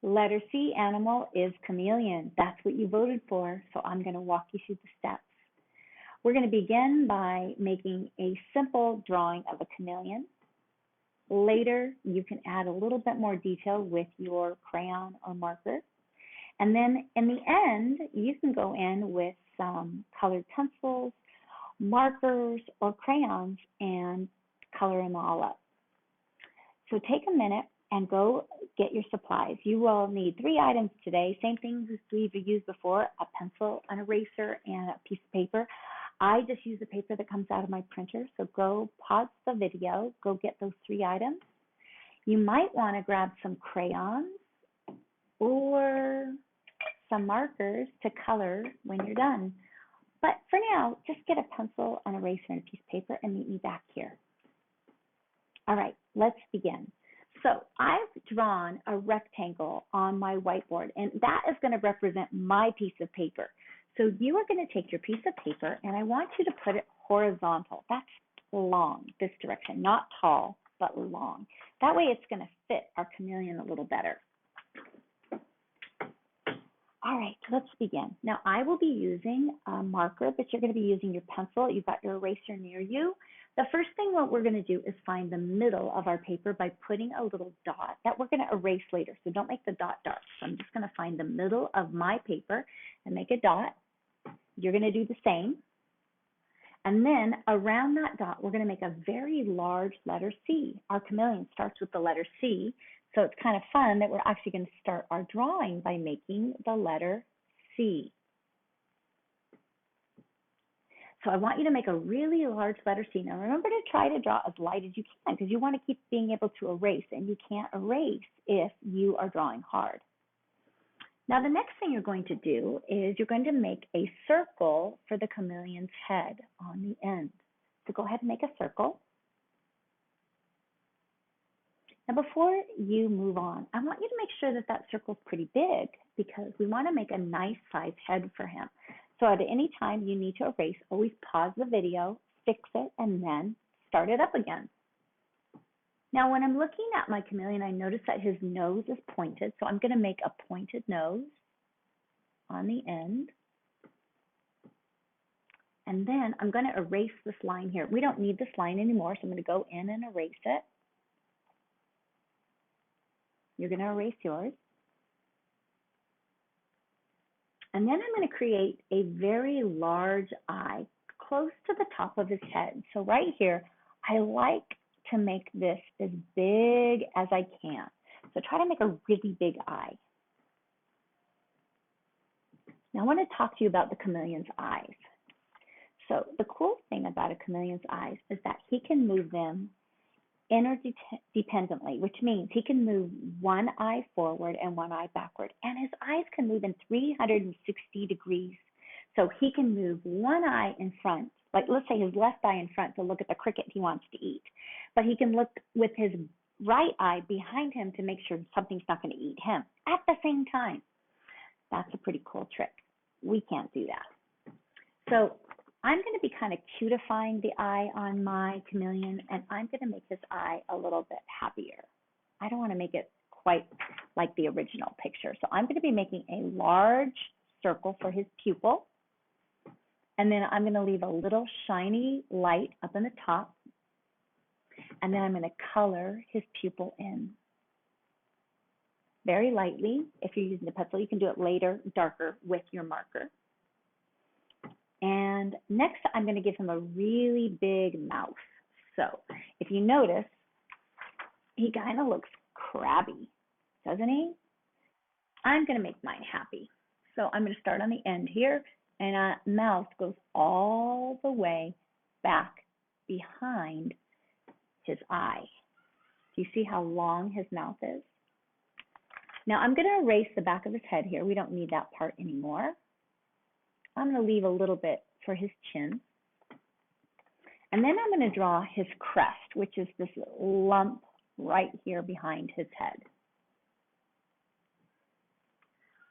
Letter C, animal, is chameleon. That's what you voted for, so I'm going to walk you through the steps. We're going to begin by making a simple drawing of a chameleon. Later, you can add a little bit more detail with your crayon or marker. And then in the end, you can go in with some colored pencils, markers, or crayons and color them all up. So take a minute and go get your supplies. You will need 3 items today, same things as we've used before, a pencil, an eraser, and a piece of paper. I just use the paper that comes out of my printer, so go pause the video, go get those 3 items. You might want to grab some crayons or some markers to color when you're done. But for now, just get a pencil, an eraser, and a piece of paper and meet me back here. All right, let's begin. So I've drawn a rectangle on my whiteboard, and that is going to represent my piece of paper. So you are going to take your piece of paper, and I want you to put it horizontal. That's long, this direction, not tall, but long. That way it's going to fit our chameleon a little better. All right, let's begin. Now I will be using a marker, but you're going to be using your pencil. You've got your eraser near you. The first thing what we're going to do is find the middle of our paper by putting a little dot that we're going to erase later. So don't make the dot dark. So I'm just going to find the middle of my paper and make a dot. You're going to do the same. And then around that dot, we're going to make a very large letter C. Our chameleon starts with the letter C. So it's kind of fun that we're actually going to start our drawing by making the letter C. So I want you to make a really large letter C. Now remember to try to draw as light as you can because you want to keep being able to erase, and you can't erase if you are drawing hard. Now the next thing you're going to do is you're going to make a circle for the chameleon's head on the end. So go ahead and make a circle. Now before you move on, I want you to make sure that that circle is pretty big because we want to make a nice size head for him. So at any time you need to erase, always pause the video, fix it, and then start it up again. Now when I'm looking at my chameleon, I notice that his nose is pointed, so I'm going to make a pointed nose on the end. And then I'm going to erase this line here. We don't need this line anymore, so I'm going to go in and erase it. You're going to erase yours. And then I'm going to create a very large eye close to the top of his head. So right here, I like to make this as big as I can. So try to make a really big eye. Now I want to talk to you about the chameleon's eyes. So the cool thing about a chameleon's eyes is that he can move them interdependently, which means he can move one eye forward and one eye backward. And his eyes can move in 360 degrees. So he can move one eye in front, like let's say his left eye in front to look at the cricket he wants to eat. But he can look with his right eye behind him to make sure something's not going to eat him at the same time. That's a pretty cool trick. We can't do that. So I'm going to be kind of cutifying the eye on my chameleon, and I'm going to make his eye a little bit happier. I don't want to make it quite like the original picture. So I'm going to be making a large circle for his pupil, and then I'm going to leave a little shiny light up in the top, and then I'm going to color his pupil in very lightly. If you're using a pencil, you can do it later, darker with your marker. And next, I'm going to give him a really big mouth. So if you notice, he kind of looks crabby, doesn't he? I'm going to make mine happy. So I'm going to start on the end here, and our mouth goes all the way back behind his eye. Do you see how long his mouth is? Now I'm going to erase the back of his head here. We don't need that part anymore. I'm going to leave a little bit for his chin. And then I'm going to draw his crest, which is this lump right here behind his head.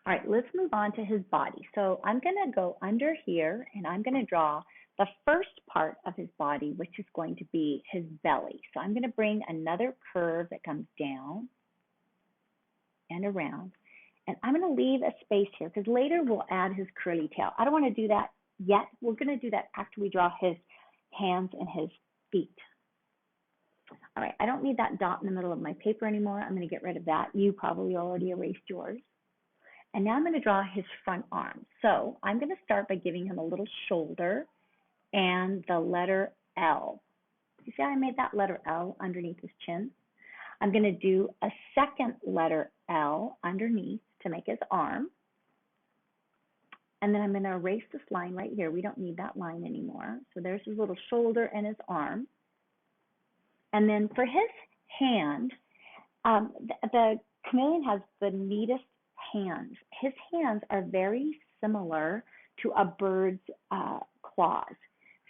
All right, let's move on to his body. So I'm going to go under here, and I'm going to draw the first part of his body, which is going to be his belly. So I'm going to bring another curve that comes down and around. And I'm going to leave a space here because later we'll add his curly tail. I don't want to do that yet. We're going to do that after we draw his hands and his feet. All right, I don't need that dot in the middle of my paper anymore. I'm going to get rid of that. You probably already erased yours. And now I'm going to draw his front arm. So I'm going to start by giving him a little shoulder and the letter L. You see how I made that letter L underneath his chin? I'm going to do a second letter L underneath to make his arm. And then I'm going to erase this line right here. We don't need that line anymore. So there's his little shoulder and his arm. And then for his hand, the chameleon has the neatest hands. His hands are very similar to a bird's claws.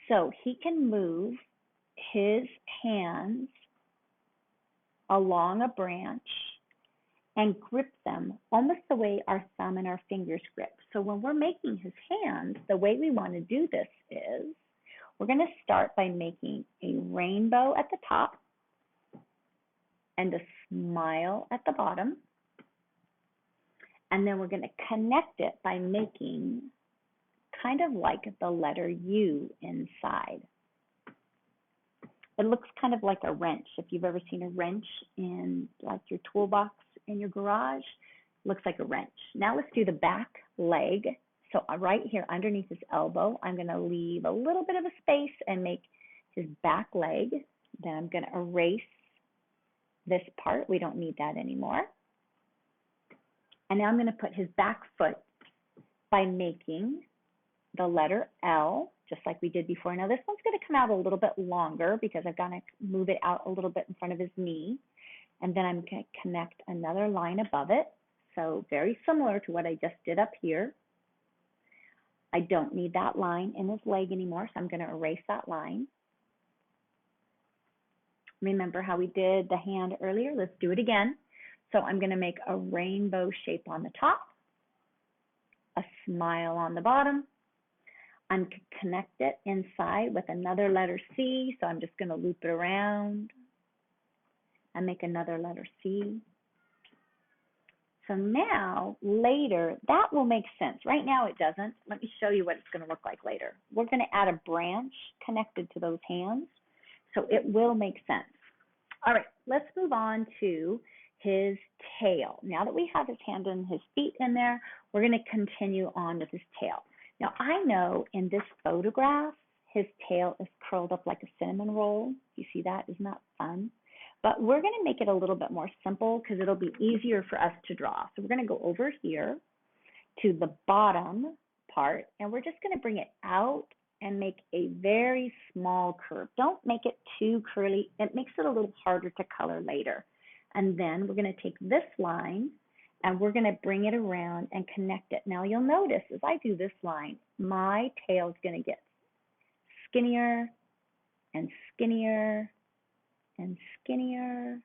So he can move his hands along a branch and grip them almost the way our thumb and our fingers grip. So when we're making his hands, the way we want to do this is we're going to start by making a rainbow at the top and a smile at the bottom. And then we're going to connect it by making kind of like the letter U inside. It looks kind of like a wrench. If you've ever seen a wrench in like your toolbox in your garage, it looks like a wrench. Now let's do the back leg. So right here underneath his elbow, I'm going to leave a little bit of a space and make his back leg. Then I'm going to erase this part. We don't need that anymore. And now I'm going to put his back foot by making the letter L, just like we did before. Now this one's going to come out a little bit longer because I've got to move it out a little bit in front of his knee. And then I'm going to connect another line above it. So very similar to what I just did up here. I don't need that line in his leg anymore, so I'm going to erase that line. Remember how we did the hand earlier? Let's do it again. So I'm going to make a rainbow shape on the top, a smile on the bottom. I'm going to connect it inside with another letter C, so I'm just going to loop it around and make another letter C. So now, later, that will make sense. Right now it doesn't. Let me show you what it's going to look like later. We're going to add a branch connected to those hands, so it will make sense. All right, let's move on to his tail. Now that we have his hand and his feet in there, we're going to continue on with his tail. Now, I know in this photograph, his tail is curled up like a cinnamon roll. You see that? Isn't that fun? But we're going to make it a little bit more simple because it'll be easier for us to draw. So we're going to go over here to the bottom part, and we're just going to bring it out and make a very small curve. Don't make it too curly. It makes it a little harder to color later. And then we're going to take this line and we're going to bring it around and connect it. Now you'll notice as I do this line, my tail is going to get skinnier and skinnier and skinnier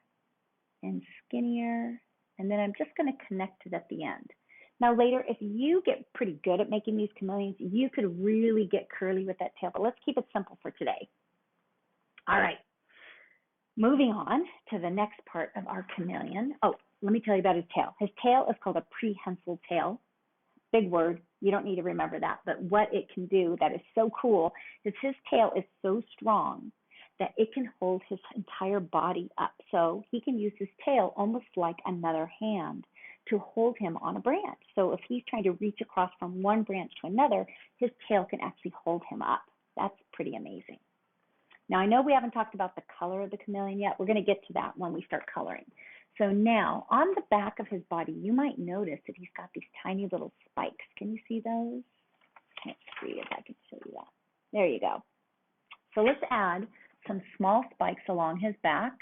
and skinnier, and then I'm just going to connect it at the end. Now later, if you get pretty good at making these chameleons, you could really get curly with that tail, but let's keep it simple for today. All right, moving on to the next part of our chameleon. Oh, let me tell you about his tail. His tail is called a prehensile tail. Big word, you don't need to remember that, but what it can do that is so cool is his tail is so strong that it can hold his entire body up. So he can use his tail almost like another hand to hold him on a branch. So if he's trying to reach across from one branch to another, his tail can actually hold him up. That's pretty amazing. Now I know we haven't talked about the color of the chameleon yet. We're going to get to that when we start coloring. So now on the back of his body, you might notice that he's got these tiny little spikes. Can you see those? Let's see if I can show you that. There you go. So let's add some small spikes along his back.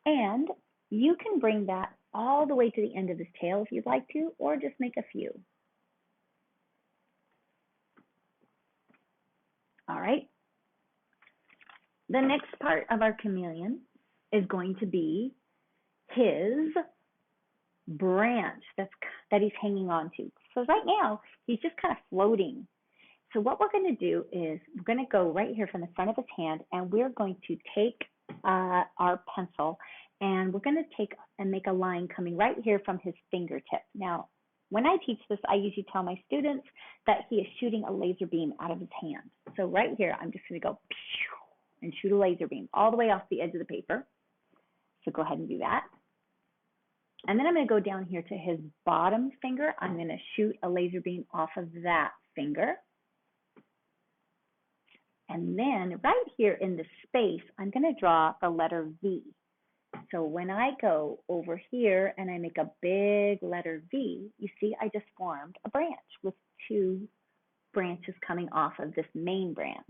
And you can bring that all the way to the end of his tail if you'd like to, or just make a few. All right. The next part of our chameleon is going to be his branch that he's hanging on to. So right now, he's just kind of floating. So what we're going to do is we're going to go right here from the front of his hand, and we're going to take our pencil, and we're going to take and make a line coming right here from his fingertip. Now, when I teach this, I usually tell my students that he is shooting a laser beam out of his hand. So right here, I'm just going to go and shoot a laser beam all the way off the edge of the paper. So go ahead and do that. And then I'm going to go down here to his bottom finger. I'm going to shoot a laser beam off of that finger. And then right here in the space, I'm going to draw the letter V. So when I go over here and I make a big letter V, you see I just formed a branch with two branches coming off of this main branch.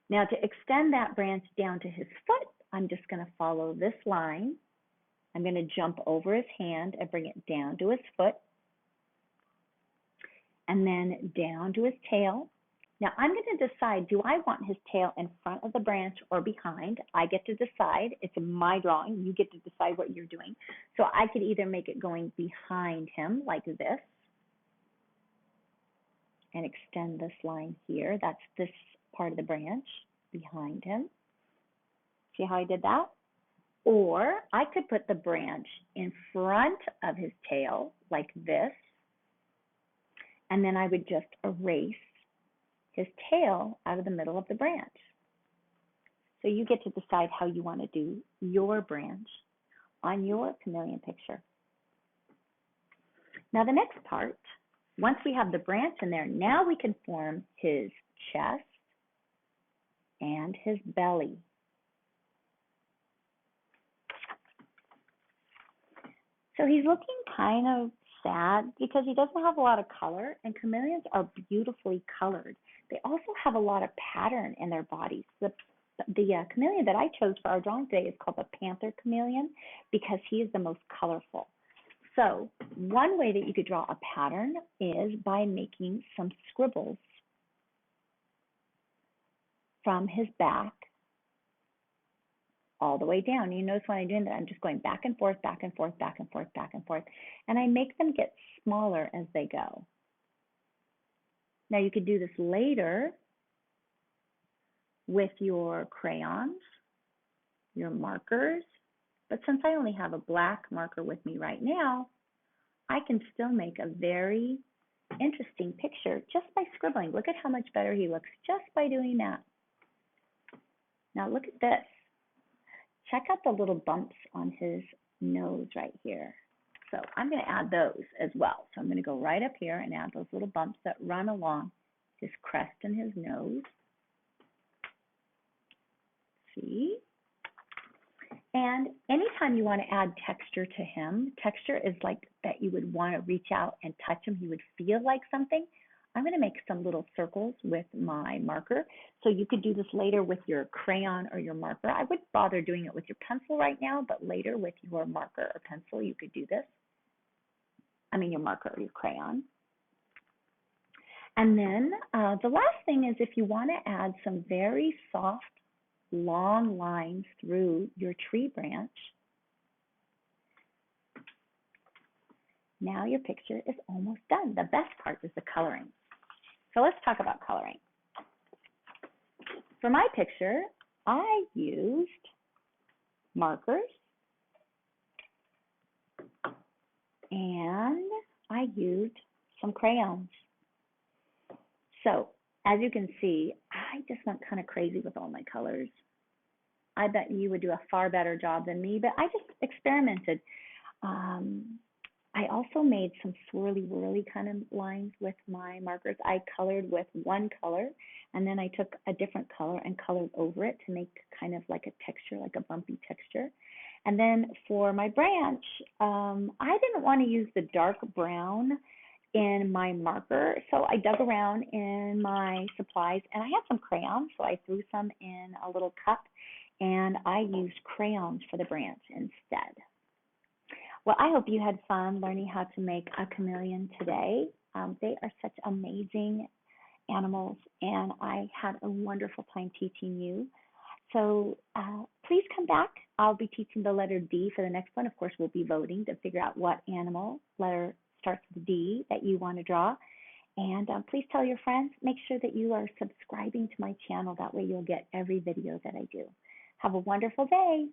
Now to extend that branch down to his foot, I'm just going to follow this line. I'm going to jump over his hand and bring it down to his foot, and then down to his tail. Now I'm going to decide, do I want his tail in front of the branch or behind? I get to decide. It's my drawing. You get to decide what you're doing. So I could either make it going behind him like this and extend this line here. That's this part of the branch behind him. See how I did that? Or I could put the branch in front of his tail like this, and then I would just erase his tail out of the middle of the branch. So you get to decide how you want to do your branch on your chameleon picture. Now the next part, once we have the branch in there, now we can form his chest and his belly. So he's looking kind of sad because he doesn't have a lot of color, and chameleons are beautifully colored. They also have a lot of pattern in their bodies. The chameleon that I chose for our drawing today is called the panther chameleon because he is the most colorful. So one way that you could draw a pattern is by making some scribbles from his back all the way down. You notice when I'm doing that, I'm just going back and forth, back and forth, back and forth, back and forth, and I make them get smaller as they go. Now you could do this later with your crayons, your markers, but since I only have a black marker with me right now, I can still make a very interesting picture just by scribbling. Look at how much better he looks just by doing that. Now look at this. Check out the little bumps on his nose right here. So I'm going to add those as well. So I'm going to go right up here and add those little bumps that run along his crest and his nose. See? And anytime you want to add texture to him, texture is like that you would want to reach out and touch him. He would feel like something. I'm going to make some little circles with my marker. So you could do this later with your crayon or your marker. I wouldn't bother doing it with your pencil right now, but later with your marker or pencil, you could do this. Your marker or your crayon. And then the last thing is if you want to add some very soft, long lines through your tree branch, now your picture is almost done. The best part is the coloring. So let's talk about coloring. For my picture, I used markers and I used some crayons. So as you can see, I just went kind of crazy with all my colors. I bet you would do a far better job than me, but I just experimented. I also made some swirly whirly kind of lines with my markers. I colored with one color, and then I took a different color and colored over it to make kind of like a texture, like a bumpy texture. And then for my branch, I didn't want to use the dark brown in my marker, so I dug around in my supplies, and I had some crayons, so I threw some in a little cup, and I used crayons for the branch instead. Well, I hope you had fun learning how to make a chameleon today. They are such amazing animals, and I had a wonderful time teaching you. So please come back. I'll be teaching the letter D for the next one. Of course, we'll be voting to figure out what animal letter starts with D that you want to draw. And please tell your friends. Make sure that you are subscribing to my channel. That way you'll get every video that I do. Have a wonderful day.